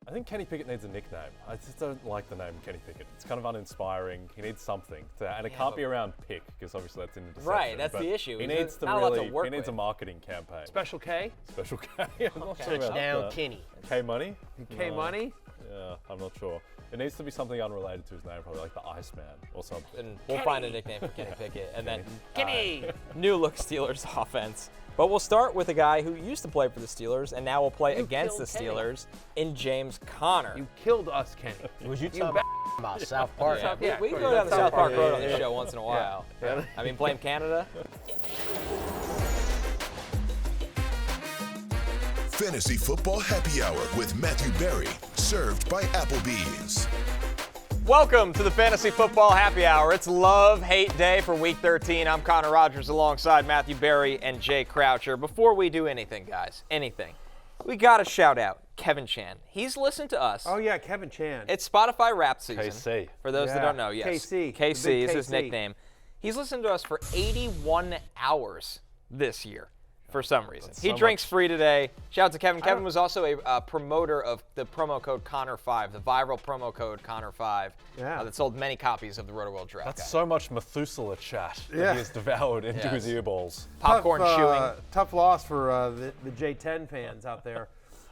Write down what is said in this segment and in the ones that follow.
I think Kenny Pickett needs a nickname. I just don't like the name Kenny Pickett. It's kind of uninspiring. He needs something, and it can't be around Pick, because obviously that's an interception. Right, that's the issue. He needs he needs a marketing campaign. Special K? Special K. I'm not sure about Touchdown that. Kenny. K Money? K Money? Yeah, I'm not sure. It needs to be something unrelated to his name, probably like the Iceman or something. And we'll find a nickname for Kenny Pickett. And then Kenny! New look Steelers offense. But we'll start with a guy who used to play for the Steelers and now will play against the Steelers in James Conner. You killed us, Kenny. Was you talking about South Park? Yeah, we go down the South Park Road on this show once in a while. Yeah. I mean, blame Canada. Fantasy Football Happy Hour with Matthew Berry, served by Applebee's. Welcome to the Fantasy Football Happy Hour. It's love-hate day for Week 13. I'm Connor Rodgers alongside Matthew Berry and Jay Croucher. Before we do anything, guys, we got to shout out Kevin Chan. He's listened to us. Oh, yeah, Kevin Chan. It's Spotify Rap season. KC. For those that don't know, yes. KC is his nickname. He's listened to us for 81 hours this year. For some reason. He drinks free today. Shout out to Kevin. Kevin was also a promoter of the promo code Connor5, the viral promo code Connor5 that sold many copies of the Rotoworld Draft Guide. That's so much Methuselah chat that he has devoured into his earballs. Popcorn chewing. Tough loss for the J10 fans out there.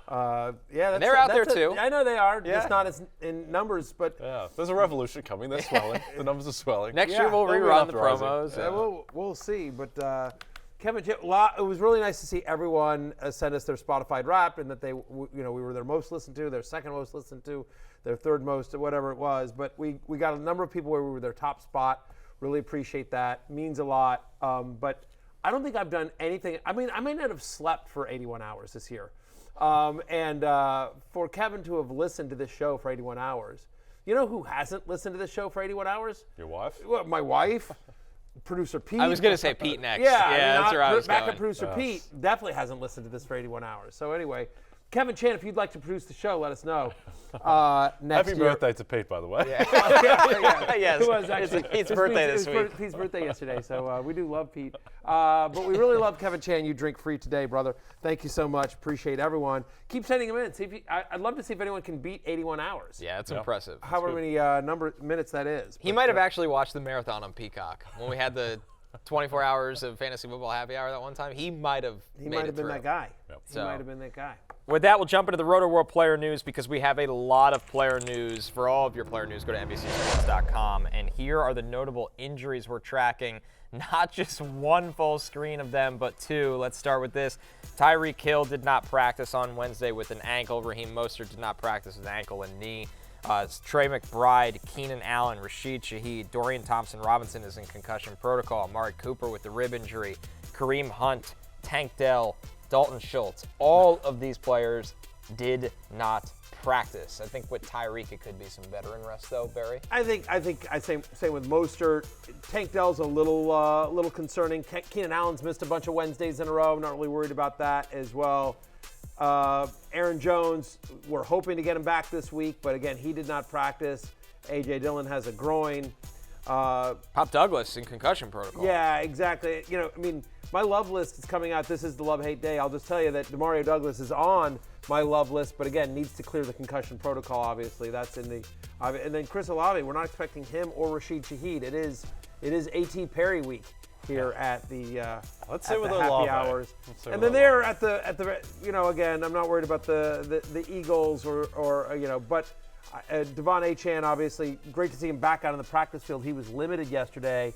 They're out there too. I know they are, just not as in numbers, but there's a revolution coming. They're swelling. The numbers are swelling. Next year we'll rerun the promos. We'll see, but Kevin, it was really nice to see everyone send us their Spotify Wrapped, and that we were their most listened to, their second most listened to, their third most, whatever it was. But we got a number of people where we were their top spot. Really appreciate that. Means a lot. But I don't think I've done anything. I mean, I may not have slept for 81 hours this year. And for Kevin to have listened to this show for 81 hours, you know who hasn't listened to this show for 81 hours? Your wife? Well, my wife. Producer Pete. I was going to say Pete next. Yeah, that's where I was backup going. producer Pete definitely hasn't listened to this for 81 hours. So anyway, Kevin Chan, if you'd like to produce the show, let us know. Next Happy year. birthday to Pete, by the way. Yes, It was actually it's Pete's birthday this week. Pete's birthday yesterday, so we do love Pete. But we really love Kevin Chan. You drink free today, brother. Thank you so much. Appreciate everyone. Keep sending them in. I'd love to see if anyone can beat 81 hours. Yeah, it's impressive. However many minutes that is. He might have actually watched the marathon on Peacock when we had the 24 hours of Fantasy Football Happy Hour that one time. He might have been that guy. Yep. He might have been that guy. With that, we'll jump into the Rotoworld Player News because we have a lot of player news. For all of your player news, go to NBCSports.com. And here are the notable injuries we're tracking. Not just one full screen of them, but two. Let's start with this. Tyreek Hill did not practice on Wednesday with an ankle. Raheem Mostert did not practice with an ankle and knee. Trey McBride, Keenan Allen, Rashid Shaheed, Dorian Thompson-Robinson is in concussion protocol. Amari Cooper with the rib injury. Kareem Hunt, Tank Dell, Dalton Schultz. All of these players did not practice. I think with Tyreek, it could be some veteran rest, though, Barry. I think same with Mostert. Tank Dell's a little concerning. Keenan Allen's missed a bunch of Wednesdays in a row. I'm not really worried about that as well. Aaron Jones, we're hoping to get him back this week, but again, he did not practice. A.J. Dillon has a groin. Pop Douglas in concussion protocol. Yeah, exactly. My love list is coming out. This is the love-hate day. I'll just tell you that Demario Douglas is on my love list, but again, needs to clear the concussion protocol, obviously. That's in the and then Chris Olave, we're not expecting him or Rashid Shaheed. It is A.T. Perry week here at the Let's at say with the Olave. happy hours. And then there at the again, I'm not worried about the Eagles but Devon Achane, obviously great to see him back out on the practice field. He was limited yesterday.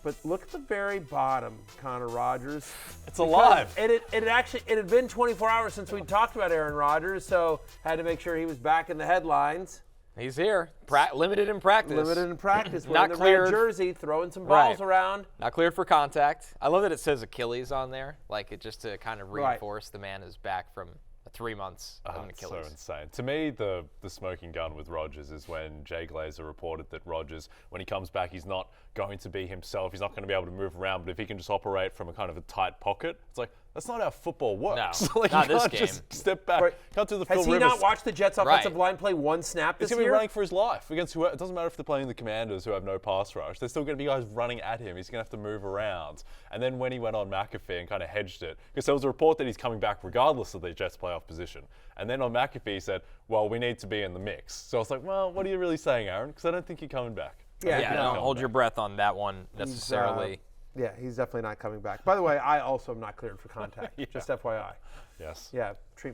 But look at the very bottom, Connor Rodgers. It's alive. It had been 24 hours since we talked about Aaron Rodgers, so had to make sure he was back in the headlines. He's here. Limited in practice. Not cleared. Red jersey, throwing some balls around. Not cleared for contact. I love that it says Achilles on there, just to kind of reinforce the man is back from 3 months of an Achilles. So insane. To me, the smoking gun with Rodgers is when Jay Glazer reported that Rodgers, when he comes back, he's not going to be himself. He's not going to be able to move around. But if he can just operate from a kind of a tight pocket, it's like, That's not how football works. No, like, not you this can't game. just step back. Right. Can't do the Has Phil he Rivers. not watched the Jets offensive line play one snap this He's going to be year? running for his life against whoever. It doesn't matter if they're playing the Commanders who have no pass rush. There's still going to be guys running at him. He's going to have to move around. And then when he went on McAfee and kind of hedged it, because there was a report that he's coming back regardless of the Jets' playoff position. And then on McAfee he said, well, we need to be in the mix. So I was like, well, what are you really saying, Aaron? Because I don't think you're coming back. Yeah, don't hold your breath on that one necessarily. Yeah, he's definitely not coming back. By the way, I also am not cleared for contact. Just FYI. Yes. Yeah,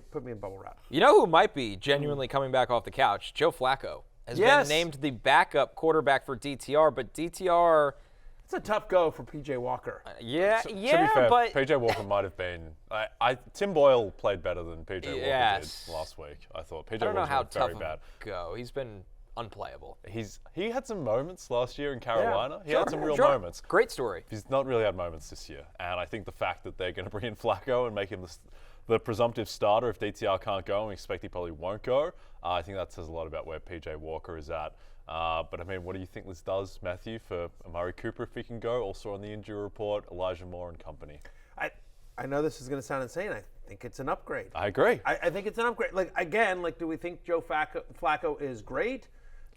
put me in bubble wrap. You know who might be genuinely coming back off the couch? Joe Flacco has been named the backup quarterback for DTR, but DTR... It's a tough go for P.J. Walker. To be fair, but... P.J. Walker might have been... Tim Boyle played better than P.J. Walker did last week, I thought. P.J. I don't know how tough very bad. Go. He's been unplayable. He had some moments last year in Carolina. He had some real Sure. moments. Great story. He's not really had moments this year. And I think the fact that they're going to bring in Flacco and make him the presumptive starter if DTR can't go, and we expect he probably won't go, I think that says a lot about where P.J. Walker is at. But, I mean, what do you think this does, Matthew, for Amari Cooper if he can go? Also on the injury report, Elijah Moore and company. I know this is going to sound insane. I think it's an upgrade. I agree. I think it's an upgrade. Do we think Joe Flacco is great?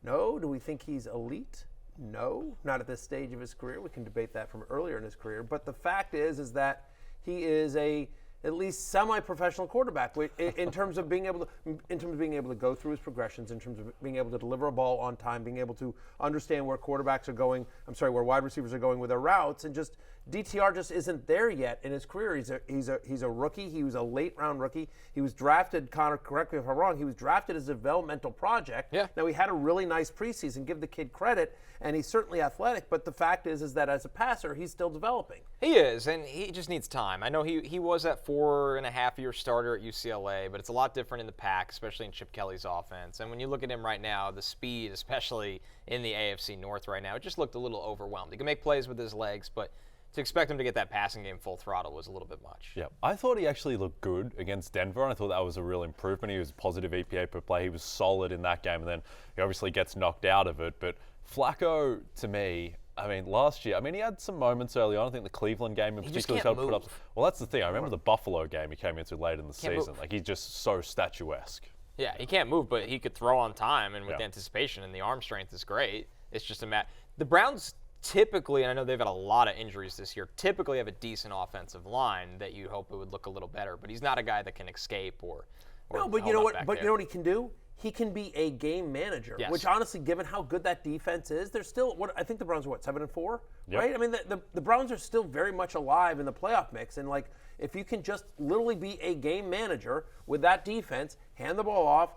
No. Do we think he's elite? No. Not at this stage of his career. We can debate that from earlier in his career. But the fact is that he is at least semi-professional quarterback in terms of being able to go through his progressions, in terms of being able to deliver a ball on time, being able to understand where where wide receivers are going with their routes, and just DTR just isn't there yet in his career. He's a rookie. He was a late round rookie. He was drafted, Connor, correct me if I'm wrong, he was drafted as a developmental project. Yeah. Now he had a really nice preseason, give the kid credit, and he's certainly athletic, but the fact is that as a passer, he's still developing. He is, and he just needs time. I know he was that 4.5-year starter at UCLA, but it's a lot different in the pack, especially in Chip Kelly's offense. And when you look at him right now, the speed, especially in the AFC North right now, it just looked a little overwhelmed. He can make plays with his legs, but to expect him to get that passing game full throttle was a little bit much. Yeah, I thought he actually looked good against Denver, and I thought that was a real improvement. He was positive EPA per play. He was solid in that game, and then he obviously gets knocked out of it. But Flacco, to me, last year, he had some moments early on. I think the Cleveland game in particular can't put up. move. Well, that's the thing. I remember the Buffalo game he came into late in the season. move. Like, he's just so statuesque. Yeah, he can't move, but he could throw on time and with anticipation, and the arm strength is great. It's just a matter. The Browns typically, and I know they've had a lot of injuries this year, typically have a decent offensive line that you hope it would look a little better, but he's not a guy that can escape or No, but you know what? But you know what he can do? He can be a game manager. Yes. Which honestly, given how good that defense is, they're still I think the Browns are 7-4, Yep. right? The Browns are still very much alive in the playoff mix, and if you can just literally be a game manager with that defense, hand the ball off,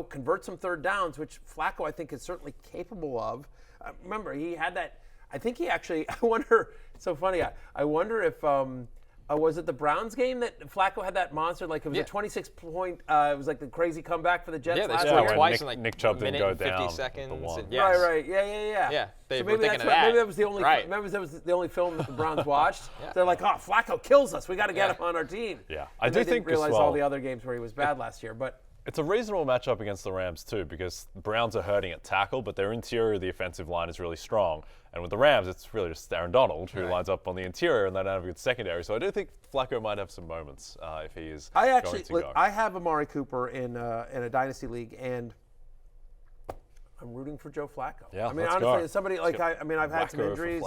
convert some third downs, which Flacco I think is certainly capable of. Remember, he had that. I think he actually. I wonder. It's so funny. I wonder if was it the Browns game that Flacco had that monster? Like it was a 26-point. It was like the crazy comeback for the Jets last they year. scored twice in like Nick Chubb didn't go 50 down seconds. at the one. And yes. Right. Yeah. Yeah, they so were maybe thinking of maybe that. that was the only. Right. Maybe that was the only film that the Browns watched. They're like, oh, Flacco kills us. We got to get him on our team. Yeah, I do didn't think as realize well, all the other games where he was bad last year, but. It's a reasonable matchup against the Rams, too, because the Browns are hurting at tackle, but their interior of the offensive line is really strong. And with the Rams, it's really just Aaron Donald who lines up on the interior, and they don't have a good secondary. So I do think Flacco might have some moments if he is going to go. I have Amari Cooper in a dynasty league, and I'm rooting for Joe Flacco. Yeah, honestly, go. as somebody I've had some Flacco for injuries,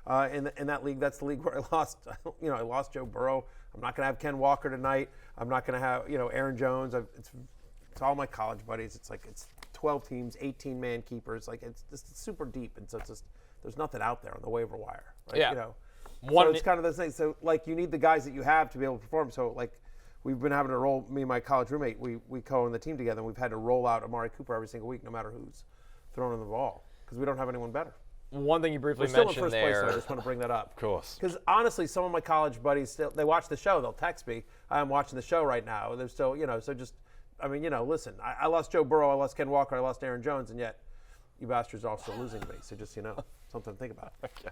and in that league, that's the league where I lost. I lost Joe Burrow. I'm not going to have Ken Walker tonight. I'm not going to have Aaron Jones. It's all my college buddies. It's 12 teams, 18-man keepers. It's just super deep, and so it's just there's nothing out there on the waiver wire. Right? Yeah. So it's kind of this thing. So you need the guys that you have to be able to perform. So we've been having to roll. Me and my college roommate, we co-own the team together, and we've had to roll out Amari Cooper every single week, no matter who's throwing the ball, because we don't have anyone better. One thing you briefly We're still in mentioned first there. place, so I just want to bring that up. Of course. Because honestly, some of my college buddies they watch the show. They'll text me. I'm watching the show right now. They're still, so just, listen. I lost Joe Burrow. I lost Ken Walker. I lost Aaron Jones, and yet you bastards are also losing me. So just, something to think about. Okay.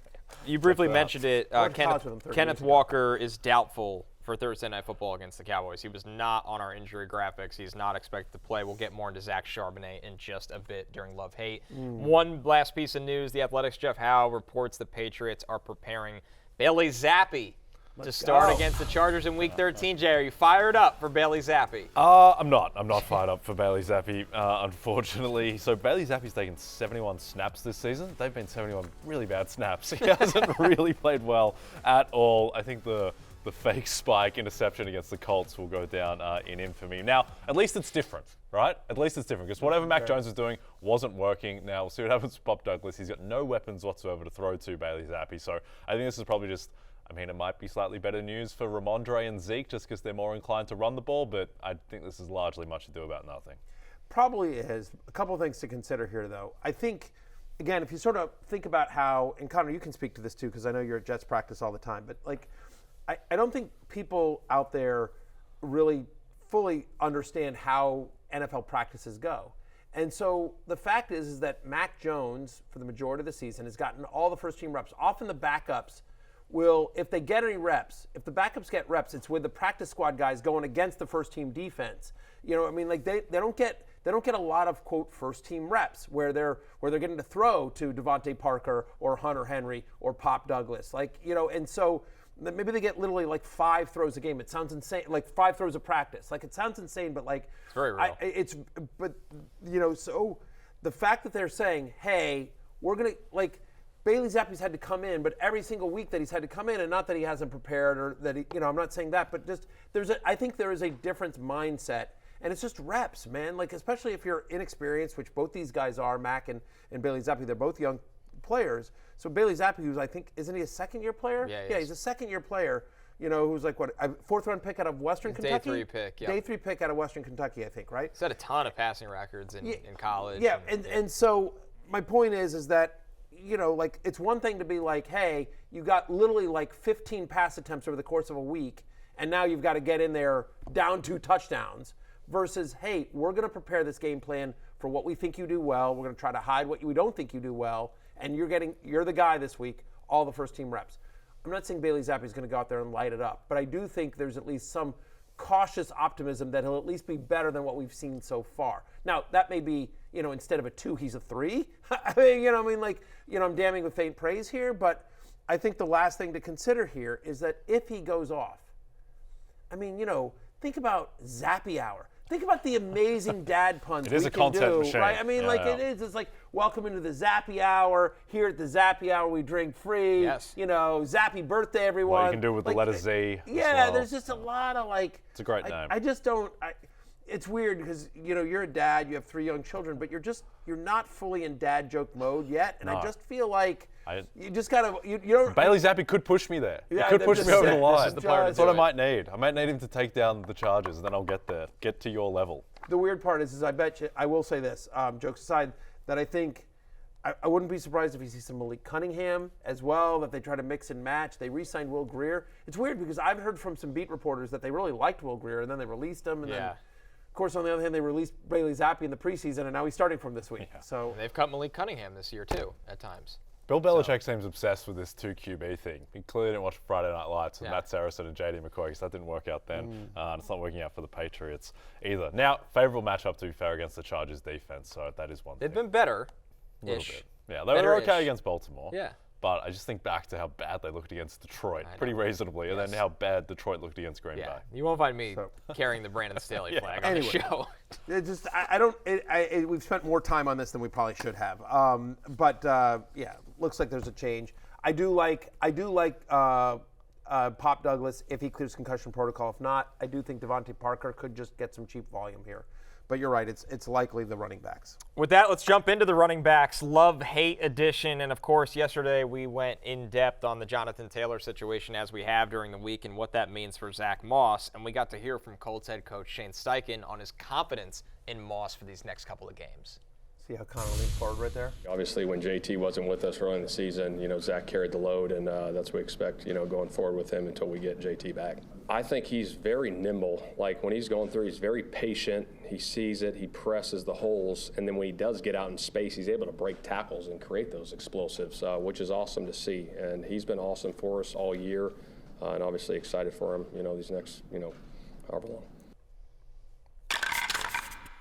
You briefly mentioned it. I went to college with him 30 Kenneth years ago. Walker is doubtful for Thursday Night Football against the Cowboys. He was not on our injury graphics. He's not expected to play. We'll get more into Zach Charbonnet in just a bit during Love Hate. One last piece of news. The Athletic's Jeff Howe reports the Patriots are preparing Bailey Zappe to start against the Chargers in Week 13. Jay, are you fired up for Bailey Zappe? I'm not. I'm not fired up for Bailey Zappe, unfortunately. So Bailey Zappe's taken 71 snaps this season. They've been 71 really bad snaps. He hasn't really played well at all. I think the fake spike interception against the Colts will go down in infamy. Now, at least it's different, right? At least it's different because whatever Mac Jones was doing wasn't working. Now, we'll see what happens with Bob Douglas. He's got no weapons whatsoever to throw to Bailey Zappe. So I think this is probably just, I mean, it might be slightly better news for Ramondre and Zeke just because they're more inclined to run the ball, but I think this is largely much ado about nothing. Probably is. A couple of things to consider here, though. I think, again, if you sort of think about how, and Connor, you can speak to this too because I know you're at Jets practice all the time, but like, I don't think people out there really fully understand how NFL practices go. And so the fact is that Mac Jones, for the majority of the season, has gotten all the first-team reps. Often the backups will, if they get any reps, if the backups get reps, it's with the practice squad guys going against the first-team defense. You know, I mean, like they don't get a lot of, quote, first-team reps where they're getting to throw to Devontae Parker or Hunter Henry or Pop Douglas. Like, you know, and so maybe they get literally like 5 throws a game. It sounds insane, like 5 throws of practice. Like it sounds insane, but like it's very real. But you know, so the fact that they're saying, hey, we're gonna like Bailey Zappe's had to come in, but every single week that he's had to come in, and not that he hasn't prepared or that he, you know, I'm not saying that, but just I think there is a different mindset, and it's just reps, man. Like especially if you're inexperienced, which both these guys are, Mac and Bailey Zappe, they're both young players. So Bailey Zappe, who's I think, isn't he a second-year player? Yeah, he's a second-year player. You know, who's like what, a 4th-round pick out of Western Kentucky. Day 3 pick. Yeah. Day 3 pick out of Western Kentucky, I think, right? He's had a ton of passing records in college. Yeah, and so my point is that, you know, like it's one thing to be like, hey, you got literally like 15 pass attempts over the course of a week, and now you've got to get in there down 2 touchdowns. Versus, hey, we're going to prepare this game plan for what we think you do well. We're going to try to hide what we don't think you do well. And you're the guy this week, all the first-team reps. I'm not saying Bailey Zappe is going to go out there and light it up, but I do think there's at least some cautious optimism that he'll at least be better than what we've seen so far. Now, that may be, you know, instead of a 2, he's a 3. I mean, you know, like, you know, I'm damning with faint praise here, but I think the last thing to consider here is that if he goes off, I mean, you know, think about Zappe Hour. Think about the amazing dad puns It is we a can content do, machine. right? I mean, it is. It's like, welcome into the Zappe Hour. Here at the Zappe Hour, we drink free. Yes. You know, Zappe birthday, everyone. What you can do with the letter Z. Yeah, there's just a lot of like. It's a great name. I just don't. It's weird because, you know, you're a dad, you have 3 young children, but you're not fully in dad joke mode yet. And I just feel like you just kind of, you don't. Bailey Zappe could push me there. Yeah, he could push me over the line. This is the player to That's do what I it. might need. I might need him to take down the Chargers, and then I'll get there. Get to your level. The weird part is I bet you, I will say this, jokes aside, that I think I wouldn't be surprised if you see some Malik Cunningham as well, that they try to mix and match. They re-signed Will Grier. It's weird because I've heard from some beat reporters that they really liked Will Grier, and then they released him, and then, of course, on the other hand, they released Bailey Zappe in the preseason, and now he's starting from this week. So And they've cut Malik Cunningham this year, too, at times. Bill Belichick seems obsessed with this 2 QB thing. He clearly didn't watch Friday Night Lights with Matt Saracen and JD McCoy because that didn't work out then. And it's not working out for the Patriots either. Now, favorable matchup, to be fair, against the Chargers defense, so that is one They've thing. been better. A little bit. Yeah, they were okay against Baltimore. Yeah. But I just think back to how bad they looked against Detroit, pretty reasonably, and then how bad Detroit looked against Green Bay. You won't find me carrying the Brandon Staley flag on the show. It just, I don't, we've spent more time on this than we probably should have. Yeah, looks like there's a change. I do like Pop Douglas if he clears concussion protocol. If not, I do think Devontae Parker could just get some cheap volume here. But you're right, it's likely the running backs. With that, let's jump into the running backs love-hate edition. And, of course, yesterday we went in-depth on the Jonathan Taylor situation as we have during the week and what that means for Zack Moss. And we got to hear from Colts head coach Shane Steichen on his confidence in Moss for these next couple of games. See how Connor leaned forward right there? Obviously, when JT wasn't with us early in the season, you know, Zach carried the load, and that's what we expect, you know, going forward with him until we get JT back. I think he's very nimble. Like, when he's going through, he's very patient. He sees it. He presses the holes. And then when he does get out in space, he's able to break tackles and create those explosives, which is awesome to see. And he's been awesome for us all year, and obviously excited for him, you know, these next, you know, however long.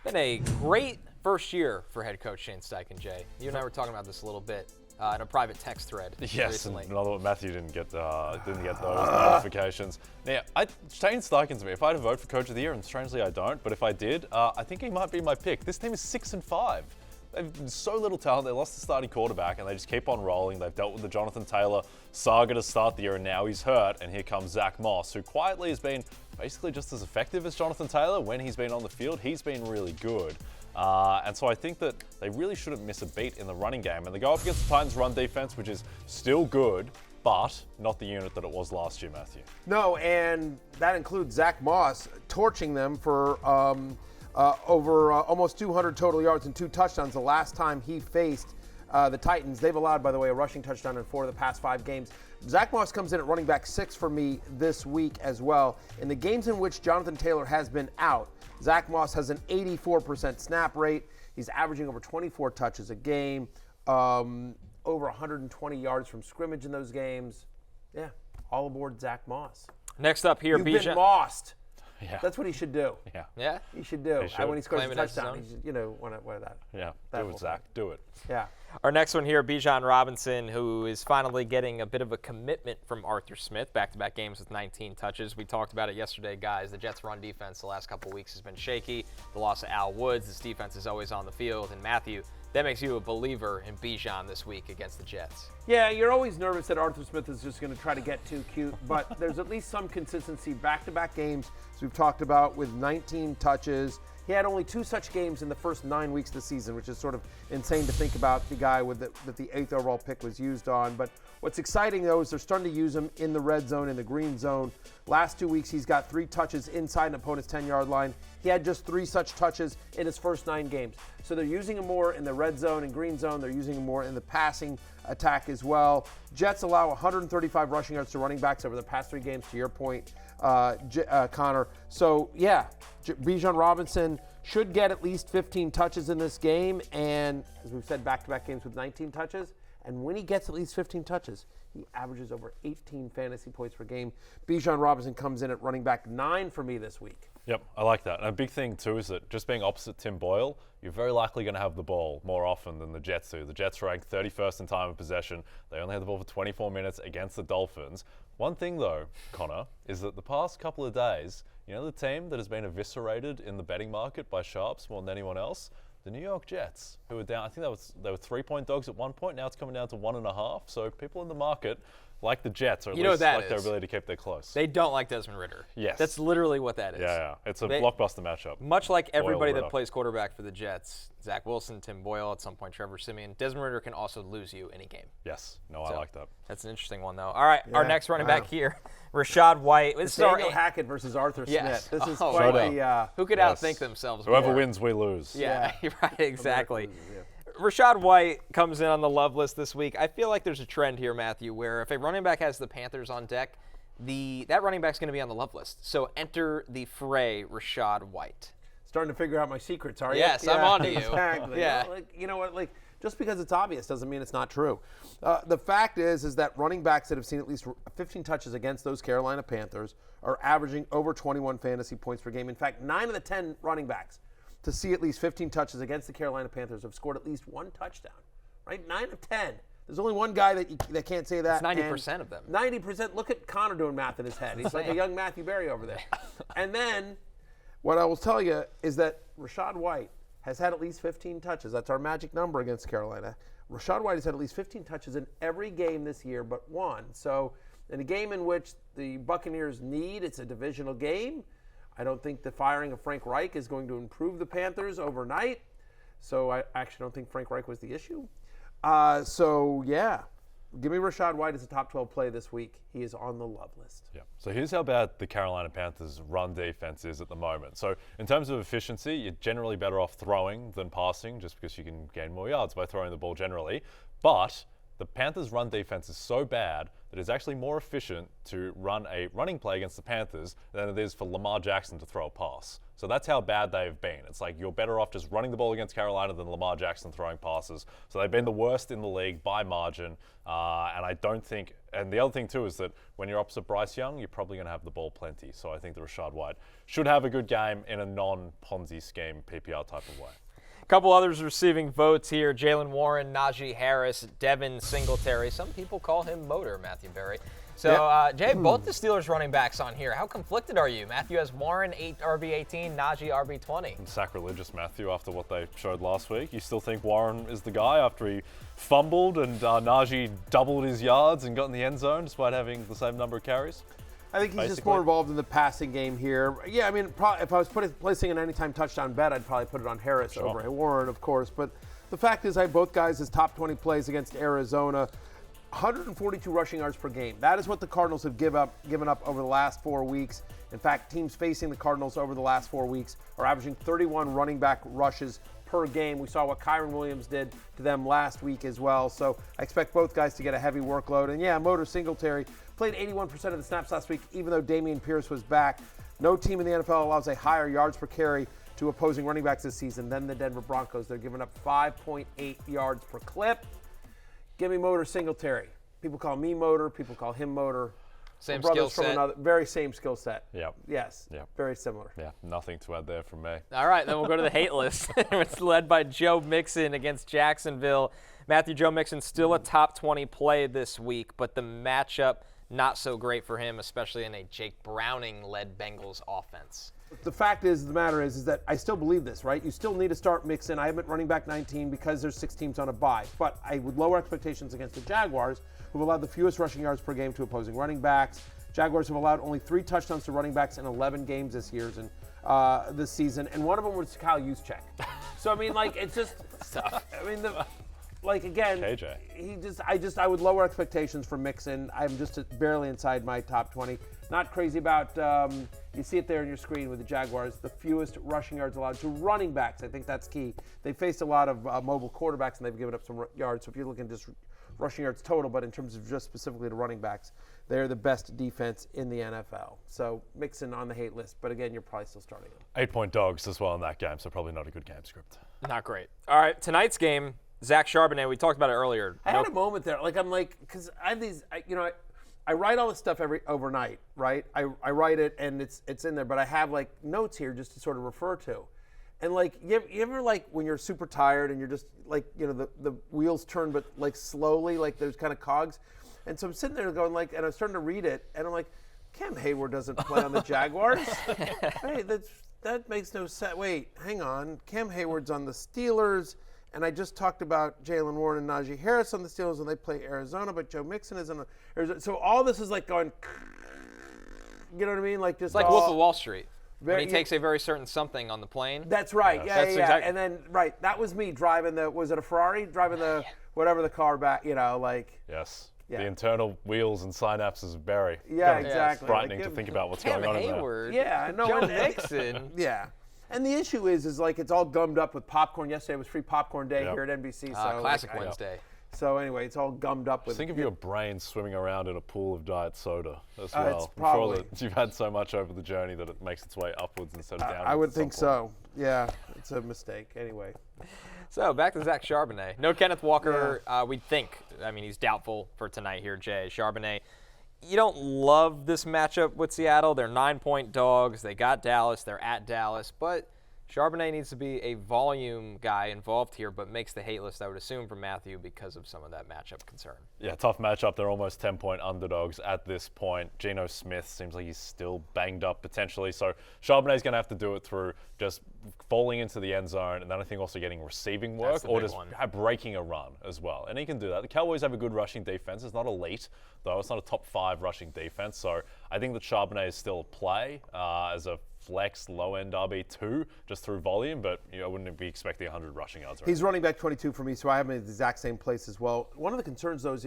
Been a great first year for head coach Shane Steichen, Jay. You and I were talking about this a little bit. in a private text thread Yes, recently. and another one. Matthew didn't get those notifications. Now, Shane Steichen's me. If I had to vote for Coach of the Year, and strangely I don't, but if I did, I think he might be my pick. This team is 6-5. They've so little talent. They lost the starting quarterback, and they just keep on rolling. They've dealt with the Jonathan Taylor saga to start the year, and now he's hurt. And here comes Zack Moss, who quietly has been basically just as effective as Jonathan Taylor when he's been on the field. He's been really good. And so I think that they really shouldn't miss a beat in the running game. And they go up against the Titans' run defense, which is still good, but not the unit that it was last year, Matthew. No, and that includes Zack Moss torching them for over almost 200 total yards and 2 touchdowns the last time he faced the Titans. They've allowed, by the way, a rushing touchdown in 4 of the past 5 games. Zack Moss comes in at running back 6 for me this week as well. In the games in which Jonathan Taylor has been out, Zack Moss has an 84% snap rate. He's averaging over 24 touches a game, over 120 yards from scrimmage in those games. Yeah, all aboard Zack Moss. Next up here, You've Bijan. been mossed. Yeah. That's what he should do. Yeah. Yeah? He should do. He should. When he scores Claim a it as his touchdown, own. he should, what that. Yeah. That Do whole it, Zach. Do it. Yeah. Our next one here, Bijan Robinson, who is finally getting a bit of a commitment from Arthur Smith. Back-to-back games with 19 touches. We talked about it yesterday, guys. The Jets' run defense the last couple of weeks has been shaky. The loss of Al Woods. This defense is always on the field. And Matthew, that makes you a believer in Bijan this week against the Jets. Yeah, you're always nervous that Arthur Smith is just going to try to get too cute, but there's at least some consistency. Back-to-back games, as we've talked about, with 19 touches. He had only 2 such games in the first 9 weeks of the season, which is sort of insane to think about, the guy that the 8th overall pick was used on. But what's exciting, though, is they're starting to use him in the red zone, in the green zone. Last 2 weeks, he's got 3 touches inside an opponent's 10-yard line. He had just 3 such touches in his first 9 games. So they're using him more in the red zone and green zone. They're using him more in the passing attack as well. Jets allow 135 rushing yards to running backs over the past 3 games, to your point, Connor. So, yeah, Bijan Robinson should get at least 15 touches in this game. And as we've said, back-to-back games with 19 touches. And when he gets at least 15 touches, he averages over 18 fantasy points per game. Bijan Robinson comes in at running back 9 for me this week. Yep, I like that. And a big thing, too, is that just being opposite Tim Boyle, you're very likely going to have the ball more often than the Jets do. The Jets ranked 31st in time of possession. They only had the ball for 24 minutes against the Dolphins. One thing, though, Connor, is that the past couple of days, the team that has been eviscerated in the betting market by sharps more than anyone else? The New York Jets, who were down, I think they were 3-point dogs at one point. Now it's coming down to 1.5. So people in the market like the Jets, or at least like their ability to keep their close. They don't like Desmond Ritter. Yes. That's literally what that is. Yeah. It's a blockbuster matchup. Much like everybody Boyle, that plays quarterback for the Jets, Zach Wilson, Tim Boyle, at some point Trevor Siemian, Desmond Ritter can also lose you any game. Yes. No, I like that. That's an interesting one, though. All right, our Yeah, next running back here, Rachaad White. This is Daniel Hackett versus Arthur Yes. Smith. This is Oh, quite wow. the... Who could outthink themselves Whoever more? wins, we lose. Yeah, right, exactly. Yeah. Rachaad White comes in on the love list this week. I feel like there's a trend here, Matthew, where if a running back has the Panthers on deck, that running back's going to be on the love list. So enter the fray, Rachaad White. Starting to figure out my secrets, are you? Yes, I'm on to you. Exactly. Yeah. Well, you know what? Just because it's obvious doesn't mean it's not true. The fact is that running backs that have seen at least 15 touches against those Carolina Panthers are averaging over 21 fantasy points per game. In fact, 9 of the 10 running backs to see at least 15 touches against the Carolina Panthers have scored at least 1 touchdown. Right? 9 of 10. There's only one guy that can't say that. It's 90% of them. 90%. Look at Connor doing math in his head. He's like a young Matthew Berry over there. And then what I will tell you is that Rachaad White has had at least 15 touches. That's our magic number against Carolina. Rachaad White has had at least 15 touches in every game this year but 1. So in a game in which the Buccaneers it's a divisional game, I don't think the firing of Frank Reich is going to improve the Panthers overnight. So I actually don't think Frank Reich was the issue. Give me Rachaad White as a top 12 play this week. He is on the love list. Yeah. So here's how bad the Carolina Panthers' run defense is at the moment. So in terms of efficiency, you're generally better off throwing than passing, just because you can gain more yards by throwing the ball generally. But the Panthers' run defense is so bad that it's actually more efficient to run a running play against the Panthers than it is for Lamar Jackson to throw a pass. So that's how bad they've been. It's like you're better off just running the ball against Carolina than Lamar Jackson throwing passes. So they've been the worst in the league by margin. And I don't think, and the other thing too is that when you're opposite Bryce Young, you're probably going to have the ball plenty. So I think that Rachaad White should have a good game in a non-Ponzi scheme PPR type of way. A couple others receiving votes here. Jaylen Warren, Najee Harris, Devin, Singletary. Some people call him Motor, Matthew Berry. So, Jay, both the Steelers running backs on here. How conflicted are you? Matthew has Warren, RB18, Najee, RB20. Sacrilegious, Matthew, after what they showed last week. You still think Warren is the guy after he fumbled and Najee doubled his yards and got in the end zone despite having the same number of carries? I think he's just more involved in the passing game here. Yeah, I mean, if I was placing an anytime touchdown bet, I'd probably put it on Harris over Warren, of course. But the fact is, I have both guys as top 20 plays against Arizona. 142 rushing yards per game. That is what the Cardinals have given up over the last 4 weeks. In fact, teams facing the Cardinals over the last 4 weeks are averaging 31 running back rushes per game. We saw what Kyren Williams did to them last week as well. So I expect both guys to get a heavy workload. And yeah, Motor Singletary played 81% of the snaps last week, even though Dameon Pierce was back. No team in the NFL allows a higher yards per carry to opposing running backs this season than the Denver Broncos. They're giving up 5.8 yards per clip. Give me Motor Singletary. People call me Motor. People call him Motor. Same skill set. Very same skill set. Yep. Yes. Yep. Very similar. Yeah, nothing to add there from me. All right, then we'll go to the hate list. It's led by Joe Mixon against Jacksonville. Matthew, Joe Mixon still a top 20 play this week, but the matchup not so great for him, especially in a Jake Browning-led Bengals offense. The fact is, the matter is that I still believe this, right? You still need to start Mixon. I have it running back 19 because there's 6 teams on a bye. But I would lower expectations against the Jaguars, who have allowed the fewest rushing yards per game to opposing running backs. Jaguars have allowed only 3 touchdowns to running backs in 11 games this season, and one of them was Kyle Juszczyk. So I mean, like, it's just tough. I mean, again, KJ. I would lower expectations for Mixon. I'm just barely inside my top 20. Not crazy about, you see it there on your screen with the Jaguars, the fewest rushing yards allowed to running backs. I think that's key. They faced a lot of mobile quarterbacks, and they've given up some yards. So if you're looking just rushing yards total, but in terms of just specifically to running backs, they're the best defense in the NFL. So Mixon on the hate list, but again, you're probably still starting him. 8-point dogs as well in that game, so probably not a good game script. Not great. All right, tonight's game, Zach Charbonnet, we talked about it earlier. I had a moment there. Because I have these, I write all this stuff overnight, right? I write it and it's in there, but I have like notes here just to sort of refer to. And like, you ever like when you're super tired and you're just like, the wheels turn, but like slowly, like there's kind of cogs. And so I'm sitting there going like, and I'm starting to read it and I'm like, Cam Hayward doesn't play on the Jaguars. Hey, that makes no sense. Wait, hang on. Cam Hayward's on the Steelers. And I just talked about Jaylen Warren and Najee Harris on the Steelers when they play Arizona, but Joe Mixon is on Arizona. So all this is like going, you know what I mean? Like just it's like Wolf of Wall Street. Very, when he takes a very certain something on the plane. That's right. Yeah. Exactly. And then, right, that was me driving was it a Ferrari? Driving whatever the car back, like. Yes. Yeah. The internal wheels and synapses of Barry. Yeah, exactly. Frightening to think about what's going on Hayward, in there. Yeah, no. Joe Mixon. Yeah. And the issue is like it's all gummed up with popcorn. Yesterday was free popcorn day here at NBC. So classic Wednesday. So anyway, it's all gummed up with. Think of your brain swimming around in a pool of diet soda as well. It's probably. I'm sure that you've had so much over the journey that it makes its way upwards instead of downwards. I would think so. Yeah, it's a mistake. Anyway. So back to Zach Charbonnet. No Kenneth Walker, we'd think. I mean, he's doubtful for tonight here, Jay. Charbonnet, you don't love this matchup with Seattle. They're 9-point dogs. They got Dallas. They're at Dallas. But Charbonnet needs to be a volume guy involved here, but makes the hate list, I would assume, for Matthew because of some of that matchup concern. Yeah, tough matchup. They're almost 10-point underdogs at this point. Geno Smith seems like he's still banged up potentially. So Charbonnet's going to have to do it through just falling into the end zone and then I think also getting receiving work or just breaking a run as well. And he can do that. The Cowboys have a good rushing defense. It's not elite, though. It's not a top 5 rushing defense. So I think that Charbonnet is still a play as a flex low-end RB2 just through volume, but I wouldn't be expecting 100 rushing yards. He's running back 22 for me, so I have him in the exact same place as well. One of the concerns, though, is,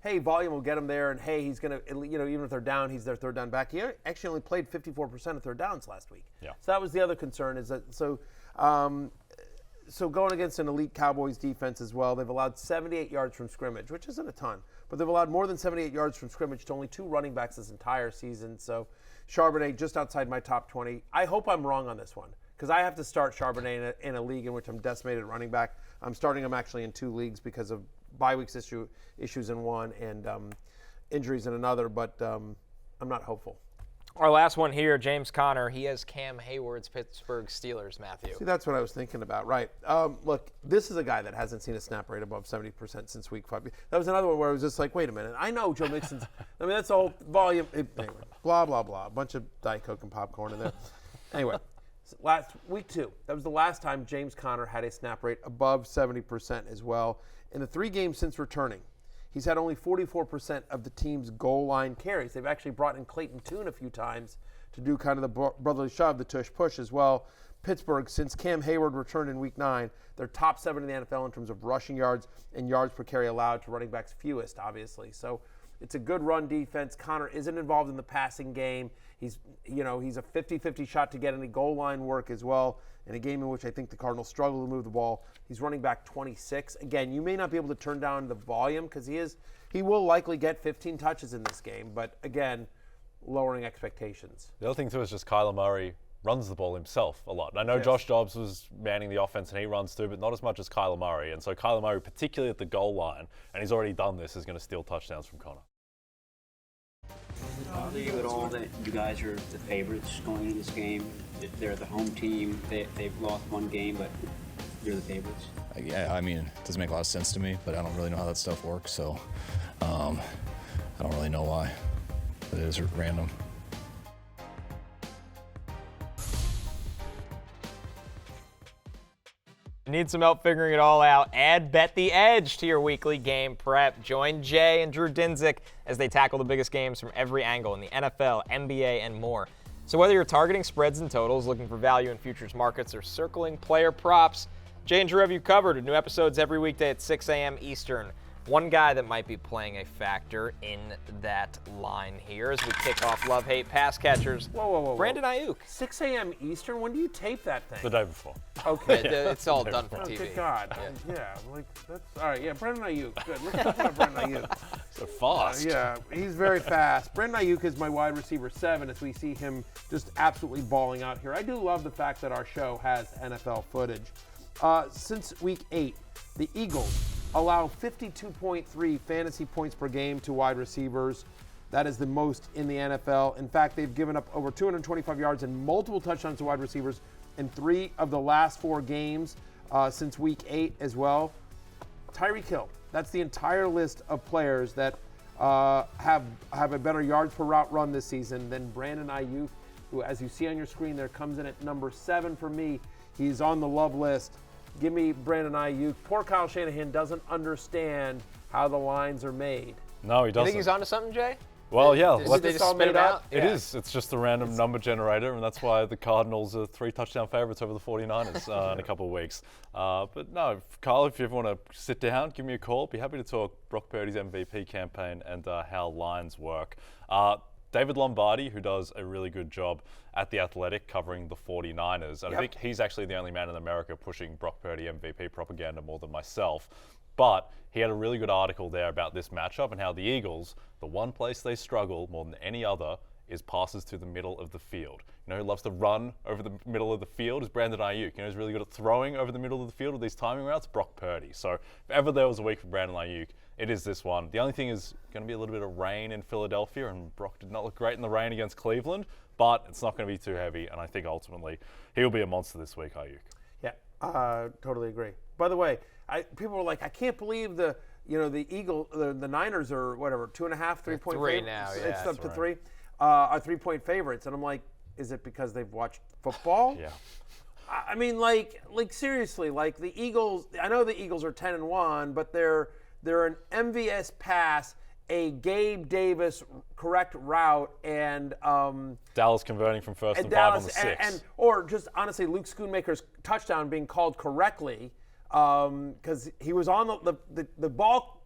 hey, volume will get him there, and hey, he's going to, even if they're down, he's their third down back. He actually only played 54% of third downs last week. Yeah. So that was the other concern, is that, so going against an elite Cowboys defense as well, they've allowed 78 yards from scrimmage, which isn't a ton, but they've allowed more than 78 yards from scrimmage to only 2 running backs this entire season, so Charbonnet just outside my top 20. I hope I'm wrong on this one because I have to start Charbonnet in a league in which I'm decimated at running back. I'm starting him actually in 2 leagues because of bye weeks issues in one and injuries in another, but I'm not hopeful. Our last one here, James Conner. He has Cam Hayward's Pittsburgh Steelers, Matthew. See, that's what I was thinking about. Right. Look, this is a guy that hasn't seen a snap rate above 70% since week 5. That was another one where I was just like, wait a minute. I know Joe Mixon's. I mean, that's the whole volume. Anyway, blah, blah, blah. A bunch of Diet Coke and popcorn in there. Anyway, week 2. That was the last time James Conner had a snap rate above 70% as well. In the 3 games since returning, he's had only 44% of the team's goal line carries. They've actually brought in Clayton Tune a few times to do kind of the brotherly shove, the tush push as well. Pittsburgh, since Cam Hayward returned in week 9, they're top 7 in the NFL in terms of rushing yards and yards per carry allowed to running backs fewest, obviously. So it's a good run defense. Conner isn't involved in the passing game. He's a 50-50 shot to get any goal line work as well. In a game in which I think the Cardinals struggle to move the ball, he's running back 26. Again, you may not be able to turn down the volume because he will likely get 15 touches in this game. But again, lowering expectations. The other thing too is just Kyler Murray runs the ball himself a lot. And I know Josh Dobbs was manning the offense and he runs too, but not as much as Kyler Murray. And so Kyler Murray, particularly at the goal line, and he's already done this, is going to steal touchdowns from Conner. I believe at all that you guys are the favorites going into this game. They're the home team. They've lost one game, but you're the favorites. Yeah, I mean, it doesn't make a lot of sense to me, but I don't really know how that stuff works, so I don't really know why. It is random. Need some help figuring it all out? Add Bet the Edge to your weekly game prep. Join Jay and Drew Dinzik as they tackle the biggest games from every angle in the NFL, NBA, and more. So whether you're targeting spreads and totals, looking for value in futures markets, or circling player props, Jay and Drew have you covered. New episodes every weekday at 6 a.m. Eastern. One guy that might be playing a factor in that line here as we kick off love-hate pass catchers. Whoa. Brandon Aiyuk. 6 a.m. Eastern? When do you tape that thing? The day before. Okay. It's all done for Oh, TV. good God. Yeah, like, that's, all right, yeah, Brandon Aiyuk. Good. Let's talk about Brandon Aiyuk. So fast. Yeah, he's very fast. Brandon Aiyuk is my wide receiver 7 as we see him just absolutely balling out here. I do love the fact that our show has NFL footage. Since week 8, the Eagles allow 52.3 fantasy points per game to wide receivers. That is the most in the NFL. In fact, they've given up over 225 yards and multiple touchdowns to wide receivers in 3 of the last 4 games since week 8 as well. Tyreek Hill, that's the entire list of players that have a better yards per route run this season than Brandon Aiyuk, who, as you see on your screen there, comes in at number 7 for me. He's on the love list. Give me Brandon Aiyuk. Poor Kyle Shanahan doesn't understand how the lines are made. No, he You doesn't. think he's onto something, Jay? Well, yeah. Did they just spit it out? It is. It's just a random number generator, and that's why the Cardinals are 3 touchdown favorites over the 49ers in a couple of weeks. But no, Kyle, if you ever want to sit down, give me a call. Be happy to talk Brock Purdy's MVP campaign and how lines work. David Lombardi, who does a really good job at The Athletic covering the 49ers. And I think he's actually the only man in America pushing Brock Purdy MVP propaganda more than myself. But he had a really good article there about this matchup and how the Eagles, the one place they struggle more than any other is passes to the middle of the field. You know who loves to run over the middle of the field is Brandon Aiyuk. You know who's really good at throwing over the middle of the field with these timing routes? Brock Purdy. So if ever there was a week for Brandon Aiyuk, it is this one. The only thing is going to be a little bit of rain in Philadelphia, and Brock did not look great in the rain against Cleveland, but it's not going to be too heavy, and I think ultimately he'll be a monster this week, Aiyuk. Yeah, totally agree. By the way, people were like, I can't believe the Niners are whatever 2.5, 3 point 3 favorites. now, yeah. It's up to 3, are 3 point favorites, and I'm like, is it because they've watched football? Yeah. I mean, like seriously, like the Eagles. I know the Eagles are 10-1, but they're an MVS pass, a Gabe Davis correct route, and Dallas converting from first and 5 Dallas, on the 6. or just honestly Luke Schoonmaker's touchdown being called correctly because he was on the ball,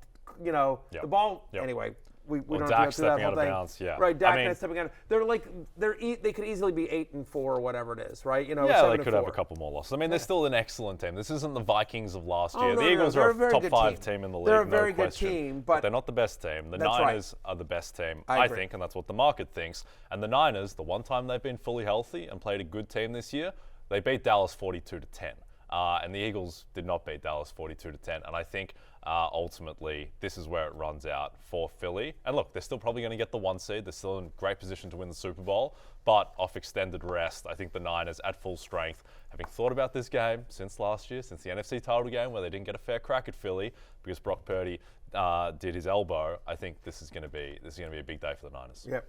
the ball. Yep. Anyway, we Or don't Dak have to go through that stepping whole out of thing. bounds, yeah. Right, Dak I mean, stepping out. They could easily be 8-4 or whatever it is, right? Yeah, they 7-4. could have a couple more losses. I mean, they're still an excellent team. This isn't the Vikings of last year. Oh, no, the Eagles they're are a very top good 5 team in the league, They're a very no good question. team, but they're not the best team. The That's right. Niners are the best team, I I agree. think, and that's what the market thinks. And the Niners, the one time they've been fully healthy and played a good team this year, they beat Dallas 42-10. And the Eagles did not beat Dallas 42-10. And I think ultimately, this is where it runs out for Philly. And look, they're still probably going to get the 1 seed. They're still in great position to win the Super Bowl. But off extended rest, I think the Niners at full strength, having thought about this game since last year, since the NFC title game where they didn't get a fair crack at Philly because Brock Purdy did his elbow, I think this is going to be a big day for the Niners. Yep.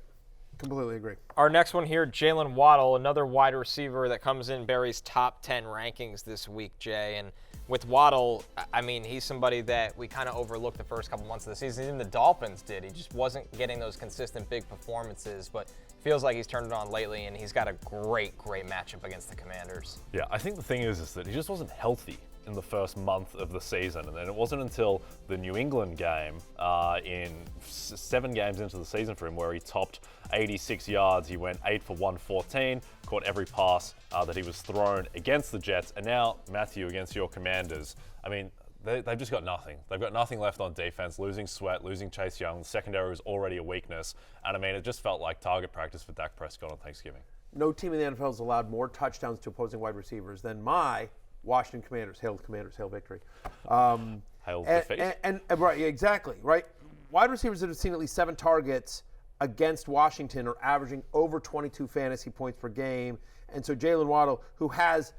Completely agree. Our next one here, Jaylen Waddle, another wide receiver that comes in Barry's top 10 rankings this week, Jay. And with Waddle, I mean, he's somebody that we kind of overlooked the first couple months of the season. Even the Dolphins did. He just wasn't getting those consistent big performances, but feels like he's turned it on lately, and he's got a great matchup against the Commanders. Yeah, I think the thing is that he just wasn't healthy in the first month of the season, and then it wasn't until the New England game in 7 games into the season for him where he topped 86 yards. He went 8 for 114, caught every pass that he was thrown against the Jets, and now Matthew against your Commanders. I mean, they've just got nothing. They've got nothing left on defense, losing Sweat, losing Chase Young. The secondary was already a weakness, and I mean, it just felt like target practice for Dak Prescott on Thanksgiving. No team in the NFL has allowed more touchdowns to opposing wide receivers than my Washington Commanders. Hail victory. Hail defeat. And right, exactly, right? Wide receivers that have seen at least 7 targets against Washington are averaging over 22 fantasy points per game. And so Jaylen Waddle, who has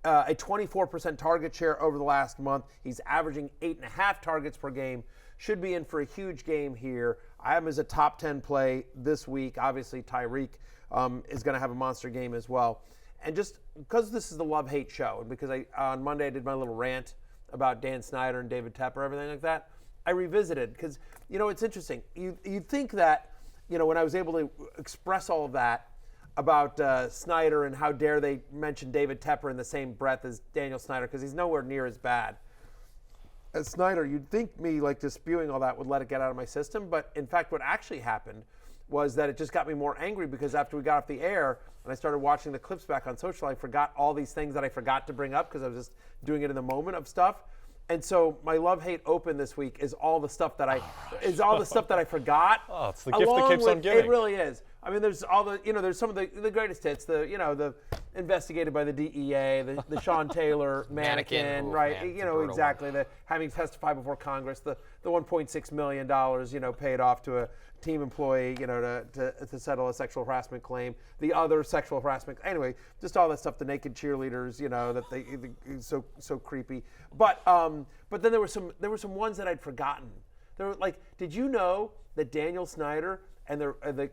a 24% target share over the last month, he's averaging 8.5 targets per game, should be in for a huge game here. I have him as a top 10 play this week. Obviously, Tyreek is going to have a monster game as well. And just because this is the love-hate show, and because on Monday I did my little rant about Dan Snyder and David Tepper, everything like that, I revisited because, it's interesting. You'd think that, when I was able to express all of that about Snyder and how dare they mention David Tepper in the same breath as Daniel Snyder because he's nowhere near as bad as Snyder, you'd think me just spewing all that would let it get out of my system. But in fact, what actually happened was that it just got me more angry because after we got off the air and I started watching the clips back on social, I forgot all these things that I forgot to bring up because I was just doing it in the moment of stuff. And so my love-hate open this week is all the stuff that I forgot. Oh, it's the gift that keeps on giving. It really is. I mean, there's all the, there's some of the greatest hits, the investigated by the DEA, the Sean Taylor mannequin, right? Man, exactly. The having testified before Congress, the $1.6 million, paid off to a team employee, to settle a sexual harassment claim, the other sexual harassment. Anyway, just all that stuff. The naked cheerleaders, that they so creepy. But then there were some ones that I'd forgotten. There were did you know that Daniel Snyder and the